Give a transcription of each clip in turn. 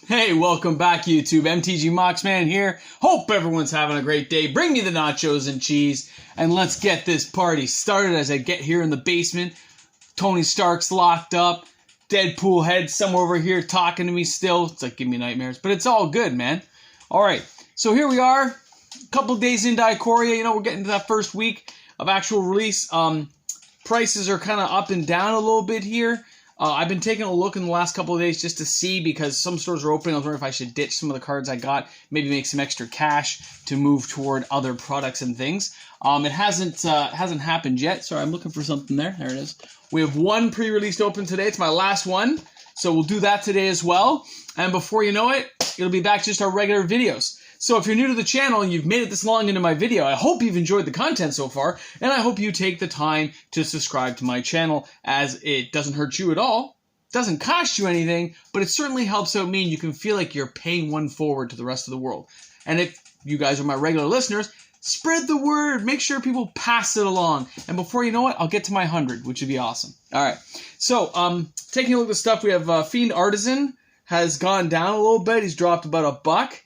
Hey, welcome back YouTube. MTG Moxman here. Hope everyone's having a great day. Bring me the nachos and cheese, and let's get this party started as I get here in the basement. Tony Stark's locked up. Deadpool head somewhere over here talking to me still. It's like giving me nightmares, but it's all good, man. All right, so here we are. A couple days into Ikoria. You know, we're getting to that first week of actual release. Prices are kind of up and down a little bit here. I've been taking a look in the last couple of days just to see, because some stores are opening. I was wondering if I should ditch some of the cards I got, maybe make some extra cash to move toward other products and things. It hasn't happened yet. Sorry, I'm looking for something there. There it is. We have one pre-released open today. It's my last one, so we'll do that today as well. And before you know it, it'll be back to just our regular videos. So if you're new to the channel and you've made it this long into my video, I hope you've enjoyed the content so far, and I hope you take the time to subscribe to my channel, as it doesn't hurt you at all, doesn't cost you anything, but it certainly helps out me, and you can feel like you're paying one forward to the rest of the world. And if you guys are my regular listeners, spread the word, make sure people pass it along, and before you know it, I'll get to my 100, which would be awesome. Alright, so taking a look at the stuff, we have Fiend Artisan has gone down a little bit. He's dropped about $1.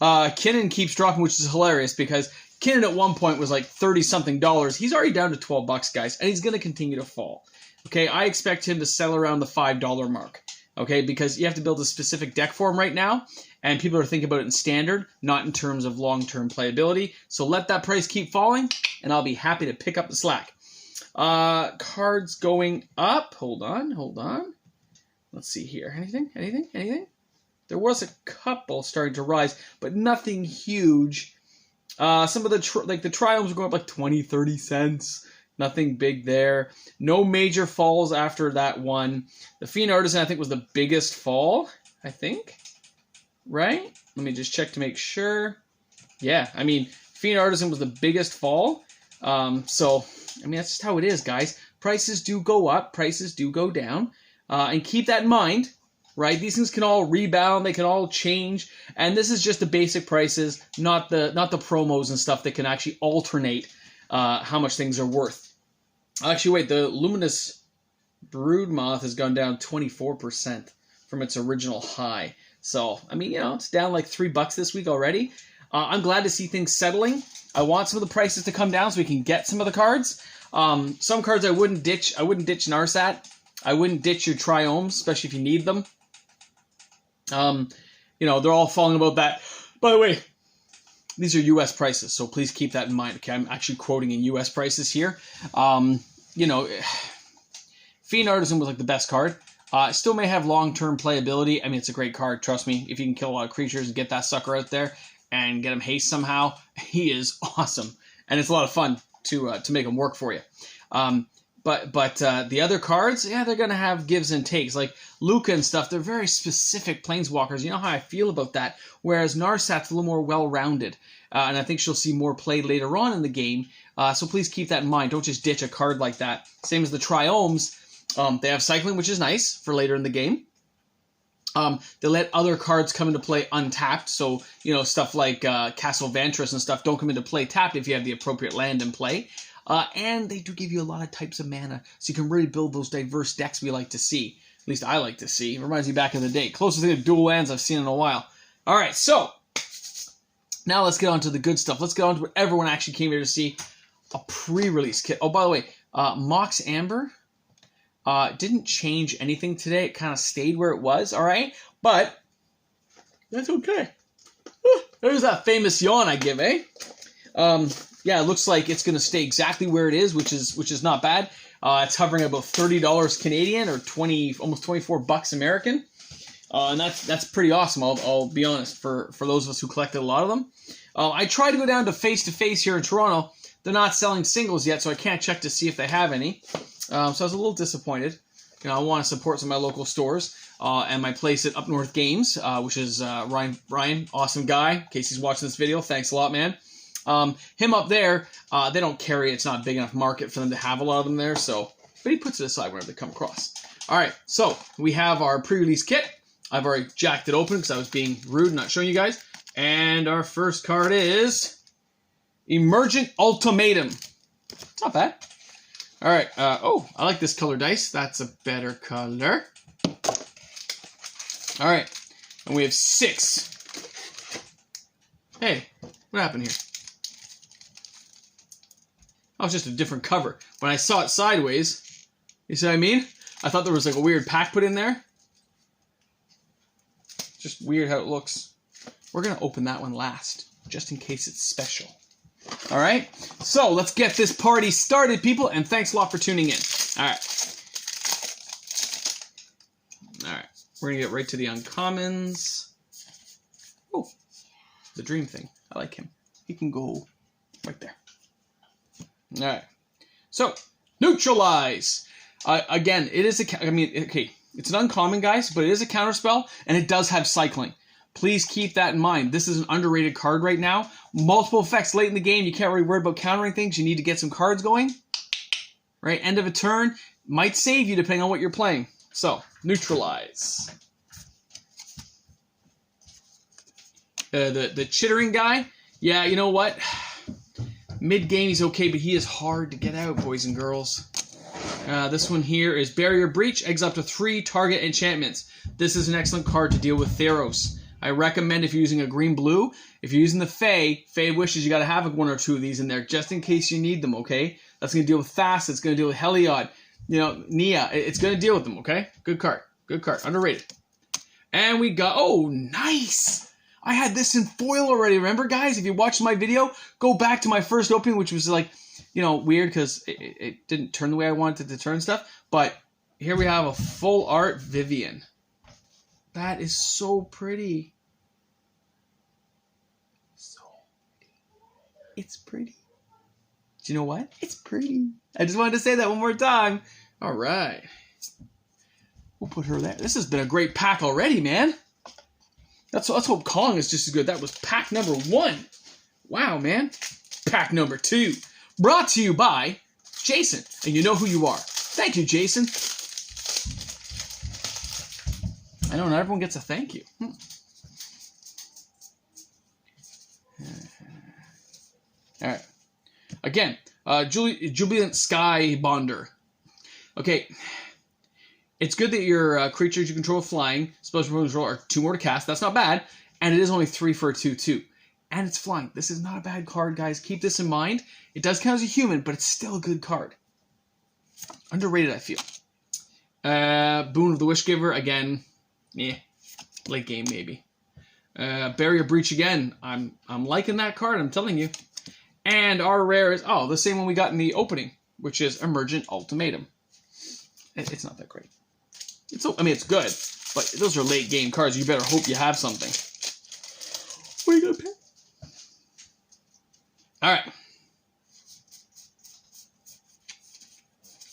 Kinnan keeps dropping, which is hilarious, because Kinnan at one point was like $30-something. He's already down to $12, guys, and he's going to continue to fall. Okay, I expect him to settle around the $5 mark. Okay, because you have to build a specific deck for him right now, and people are thinking about it in standard, not in terms of long-term playability. So let that price keep falling, and I'll be happy to pick up the slack. Cards going up. Hold on. Let's see here. Anything? There was a couple starting to rise, but nothing huge. Some of the triomes were going up like 20-30 cents. Nothing big there. No major falls after that one. The Fiend Artisan, I think, was the biggest fall, I think. Right? Let me just check to make sure. Yeah, I mean, Fiend Artisan was the biggest fall. So, I mean, that's just how it is, guys. Prices do go up. Prices do go down. And keep that in mind. Right, these things can all rebound, they can all change, and this is just the basic prices, not the promos and stuff that can actually alternate how much things are worth. Actually, wait, the Luminous Broodmoth has gone down 24% from its original high. So, I mean, you know, it's down like $3 this week already. I'm glad to see things settling. I want some of the prices to come down so we can get some of the cards. Some cards I wouldn't ditch. I wouldn't ditch Narsat. I wouldn't ditch your Triomes, especially if you need them. You know, they're all falling about that. By the way, these are U.S. prices, so please keep that in mind. Okay, I'm actually quoting in U.S. prices here. You know, Fiend Artisan was like the best card. It still may have long-term playability. I mean, it's a great card, trust me. If you can kill a lot of creatures and get that sucker out there and get him haste somehow, he is awesome. And it's a lot of fun to make him work for you. But the other cards, yeah, they're going to have gives and takes. Like Luca and stuff, they're very specific planeswalkers. You know how I feel about that. Whereas Narsat's a little more well-rounded. And I think she'll see more play later on in the game. So please keep that in mind. Don't just ditch a card like that. Same as the Triomes. They have cycling, which is nice for later in the game. They let other cards come into play untapped. So, you know, stuff like Castle Vantress and stuff don't come into play tapped if you have the appropriate land in play. And they do give you a lot of types of mana, so you can really build those diverse decks we like to see. At least I like to see. It reminds me back in the day. Closest thing to dual lands I've seen in a while. Alright, so now let's get on to the good stuff. Let's get on to what everyone actually came here to see. A pre-release kit. Oh, by the way, Mox Amber didn't change anything today. It kind of stayed where it was, alright? But that's okay. There's that famous yawn I give, eh? Yeah, it looks like it's going to stay exactly where it is, which is not bad. It's hovering about $30 Canadian, or almost $24 American, and that's pretty awesome. I'll be honest, for those of us who collected a lot of them. I tried to go down to face here in Toronto. They're not selling singles yet, so I can't check to see if they have any. So I was a little disappointed. You know, I want to support some of my local stores and my place at Up North Games, which is Ryan, awesome guy. In case he's watching this video, thanks a lot, man. Him up there, they don't carry it. It's not a big enough market for them to have a lot of them there, so, but he puts it aside whenever they come across. Alright, so we have our pre-release kit. I've already jacked it open because I was being rude and not showing you guys. And our first card is Emergent Ultimatum. It's not bad. Alright, oh, I like this color dice. That's a better color. Alright, And we have 6. Hey, what happened here? Oh, it's just a different cover. When I saw it sideways, you see what I mean? I thought there was like a weird pack put in there. Just weird how it looks. We're going to open that one last, just in case it's special. All right? So let's get this party started, people, and thanks a lot for tuning in. All right. All right. We're going to get right to the uncommons. Oh, the dream thing. I like him. He can go right there. All right. So, neutralize. Again, it is a... I mean, okay, it's an uncommon, guys, but it is a counterspell, and it does have cycling. Please keep that in mind. This is an underrated card right now. Multiple effects late in the game. You can't really worry about countering things. You need to get some cards going. Right? End of a turn. Might save you depending on what you're playing. So, neutralize. The chittering guy. Yeah, you know what? Mid-game he's okay, but he is hard to get out, boys and girls. This one here is Barrier Breach. Exile up to 3 target enchantments. This is an excellent card to deal with Theros. I recommend if you're using a green-blue, if you're using the Fae Wishes, you got to have 1 or 2 of these in there just in case you need them, okay? That's going to deal with Thassa. It's going to deal with Heliod. You know, Nia. It's going to deal with them, okay? Good card. Good card. Underrated. And we got... Oh, nice! I had this in foil already. Remember, guys? If you watched my video, go back to my first opening, which was like, you know, weird because it didn't turn the way I wanted it to turn stuff. But here we have a full art Vivian. That is so pretty. So pretty. It's pretty. Do you know what? It's pretty. I just wanted to say that one more time. All right. We'll put her there. This has been a great pack already, man. Let's hope Kong is just as good. That was pack number 1. Wow, man. Pack number 2. Brought to you by Jason. And you know who you are. Thank you, Jason. I know not everyone gets a thank you. All right. Again, Jubilant Sky Bonder. Okay. It's good that your creatures you control flying, spells you control are 2 more to cast. That's not bad. And it is only 3 for a 2/2. And it's flying. This is not a bad card, guys. Keep this in mind. It does count as a human, but it's still a good card. Underrated, I feel. Boon of the Wishgiver, again. Yeah. Late game, maybe. Barrier Breach again. I'm liking that card, I'm telling you. And our rare is, the same one we got in the opening, which is Emergent Ultimatum. It's not that great. I mean, it's good, but those are late game cards. You better hope you have something. What are you going to pick? All right.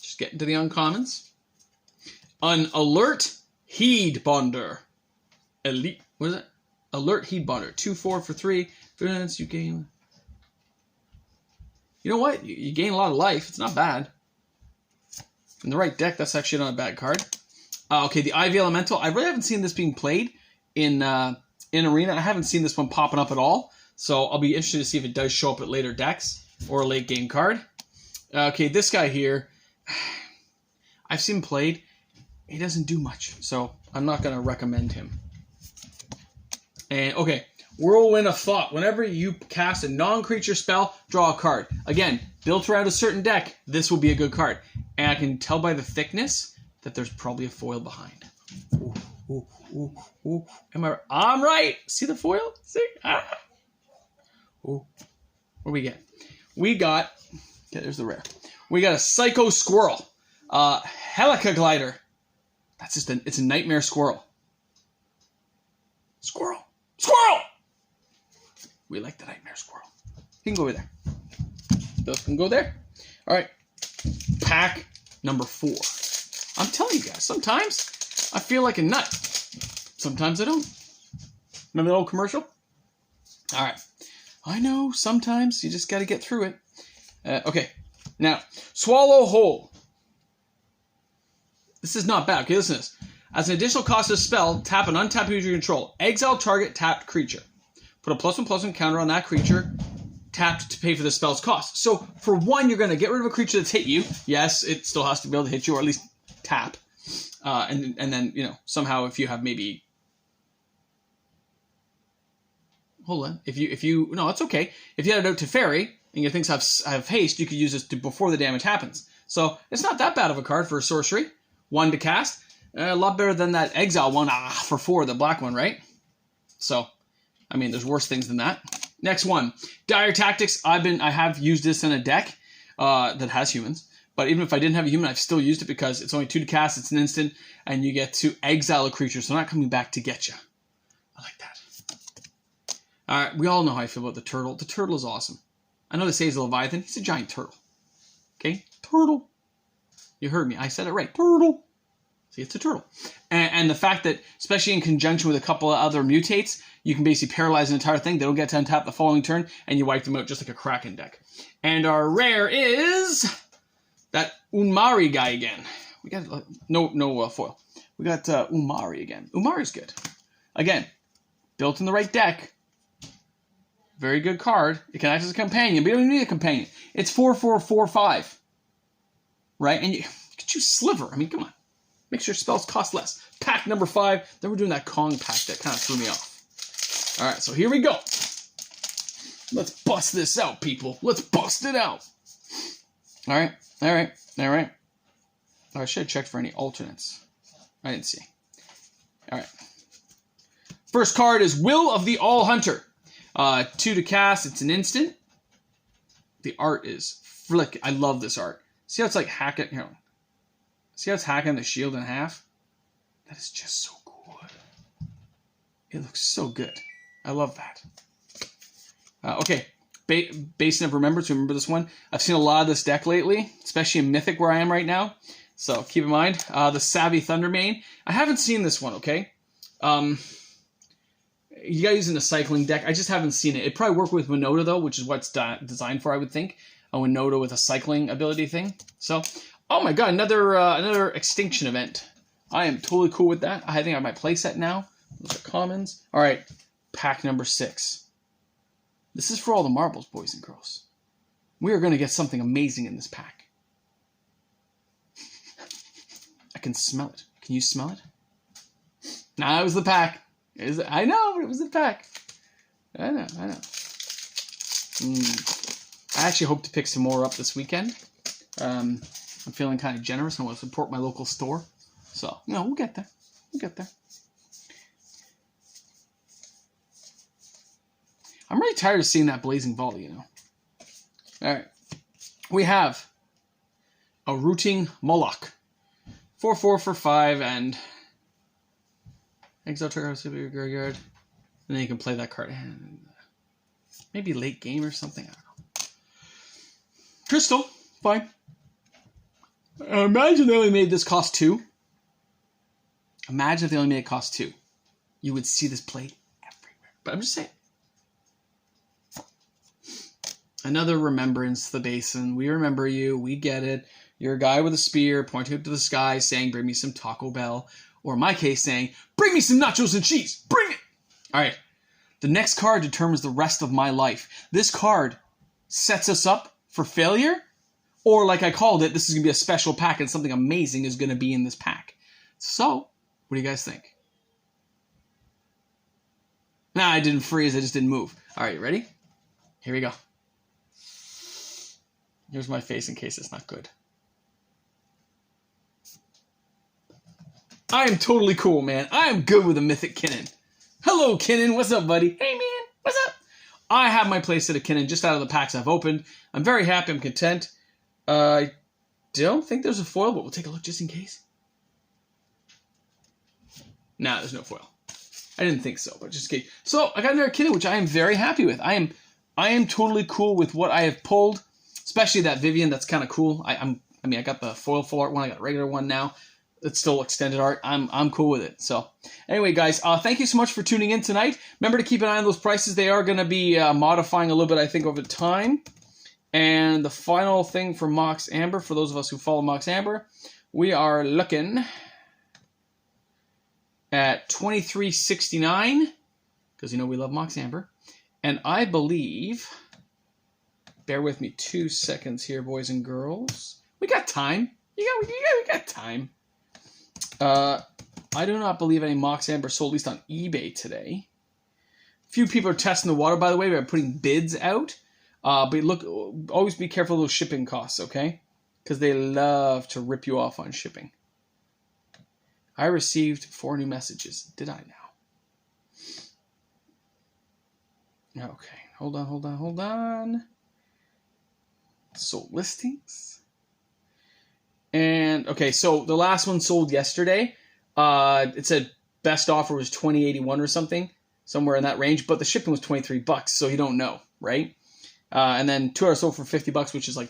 Just getting to the uncommons. An Alert Heed Bonder. Elite. What is it? Alert Heed Bonder. 2/4 for 3. You gain. You know what? You gain a lot of life. It's not bad. In the right deck, that's actually not a bad card. Okay, the Ivy Elemental. I really haven't seen this being played in Arena. I haven't seen this one popping up at all. So I'll be interested to see if it does show up at later decks or a late game card. Okay, this guy here. I've seen him played. He doesn't do much. So I'm not going to recommend him. And, okay. Whirlwind of Thought. Whenever you cast a non-creature spell, draw a card. Again, built around a certain deck, this will be a good card. And I can tell by the thickness that there's probably a foil behind. Ooh, ooh, ooh, ooh. I'm right. See the foil? See? Ah. Ooh. What do we get? We got... Okay, there's the rare. We got a Psycho Squirrel. Helica Glider. That's just it's a nightmare squirrel. Squirrel. Squirrel! We like the nightmare squirrel. He can go over there. Those can go there. All right. Pack number 4. I'm telling you guys, sometimes I feel like a nut. Sometimes I don't. Remember the old commercial? All right. I know, sometimes you just got to get through it. Okay. Now, Swallow Whole. This is not bad. Okay, listen to this. As an additional cost of spell, tap an untapped creature you control. Exile target tapped creature. Put a +1/+1 counter on that creature, tapped to pay for the spell's cost. So, for 1, you're going to get rid of a creature that's hit you. Yes, it still has to be able to hit you, or at least tap. And then, you know, somehow if you have maybe hold on. No, it's okay. If you had it out to Fairy and your things have haste, you could use this before the damage happens. So it's not that bad of a card for a sorcery. 1 to cast. A lot better than that Exile one for 4, the black one, right? So, I mean, there's worse things than that. Next one, Dire Tactics. I have used this in a deck that has humans. But even if I didn't have a human, I've still used it because it's only 2 to cast, it's an instant, and you get to exile a creature, so they're not coming back to get you. I like that. Alright, we all know how I feel about the turtle. The turtle is awesome. I know they say he's a Leviathan. He's a giant turtle. Okay? Turtle. You heard me. I said it right. Turtle. See, it's a turtle. And the fact that, especially in conjunction with a couple of other mutates, you can basically paralyze an entire thing. They don't get to untap the following turn, and you wipe them out just like a Kraken deck. And our rare is that Umari guy again. We got no foil. We got Umari again. Umari's good. Again, built in the right deck. Very good card. It can act as a companion, but you don't even need a companion. It's 4/4/4/5. Right? And you could choose Sliver. I mean, come on. Make sure spells cost less. Pack number 5. Then we're doing that Kong pack that kind of threw me off. Alright, so here we go. Let's bust this out, people. Let's bust it out. Alright. Alright. Alright. Oh, I should have checked for any alternates. I didn't see. Alright. First card is Will of the All Hunter. 2 to cast. It's an instant. The art is flick. I love this art. See how it's like hacking? Here. See how it's hacking the shield in half? That is just so good. It looks so good. I love that. Okay. Basin of Remembrance. Remember this one? I've seen a lot of this deck lately, especially in Mythic where I am right now. So keep in mind. The Savvy Thundermane. I haven't seen this one, okay? You gotta use it in a cycling deck. I just haven't seen it. It'd probably work with Winota, though, which is what it's designed for, I would think. A Winota with a cycling ability thing. So, oh my god, another Extinction event. I am totally cool with that. I think I have my playset now. Those are commons. Alright, pack number 6. This is for all the marbles, boys and girls. We are going to get something amazing in this pack. I can smell it. Can you smell it? Nah, it was the pack. I know, but it was the pack. I know. I actually hope to pick some more up this weekend. I'm feeling kind of generous. I want to support my local store. So, we'll get there. I'm really tired of seeing that Blazing Volley, Alright. We have a Rooting Moloch. 4/4/5 and exile trigger out of your graveyard. And then you can play that card. Maybe late game or something. I don't know. Crystal, fine. Imagine they only made this cost 2. Imagine if they only made it cost 2. You would see this played everywhere. But I'm just saying. Another Remembrance, the Basin. We remember you. We get it. You're a guy with a spear pointing up to the sky saying, bring me some Taco Bell. Or in my case, saying, bring me some nachos and cheese. Bring it. All right. The next card determines the rest of my life. This card sets us up for failure. Or like I called it, this is going to be a special pack and something amazing is going to be in this pack. So, what do you guys think? Nah, I didn't freeze. I just didn't move. All right, you ready? Here we go. Here's my face in case it's not good. I am totally cool, man. I am good with a Mythic Kinnan. Hello, Kinnan. What's up, buddy? Hey, man. What's up? I have my playset of Kinnan just out of the packs I've opened. I'm very happy. I'm content. I don't think there's a foil, but we'll take a look just in case. Nah, there's no foil. I didn't think so, but just in case. So, I got another Kinnan, which I am very happy with. I am totally cool with what I have pulled, especially that Vivian. That's kind of cool. I got the foil full art one. I got a regular one now. It's still extended art. I'm cool with it. So, anyway, guys, thank you so much for tuning in tonight. Remember to keep an eye on those prices. They are going to be modifying a little bit, I think, over time. And the final thing for Mox Amber, for those of us who follow Mox Amber, we are looking at $23.69 because we love Mox Amber. And I believe, bear with me 2 seconds here, boys and girls. We got time. We got time. I do not believe any Mox Amber sold, at least on eBay today. few people are testing the water, by the way, by putting bids out. But look, always be careful of those shipping costs, okay? Because they love to rip you off on shipping. I received 4 new messages. Did I now? Okay, hold on. Sold listings. And, okay, so the last one sold yesterday. It said best offer was $20.81 or something, somewhere in that range, but the shipping was $23, so you don't know, right? And then 2 hours sold for $50, which is like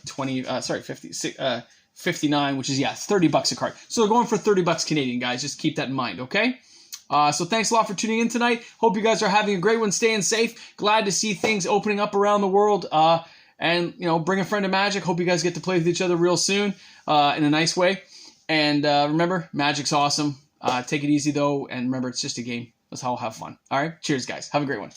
59, which is, yeah, $30 a card. So they're going for $30 Canadian, guys. Just keep that in mind, okay? So thanks a lot for tuning in tonight. Hope you guys are having a great one, staying safe. Glad to see things opening up around the world. And, you know, bring a friend to Magic. Hope you guys get to play with each other real soon in a nice way. And remember, Magic's awesome. Take it easy, though. And remember, it's just a game. Let's all have fun. All right? Cheers, guys. Have a great one.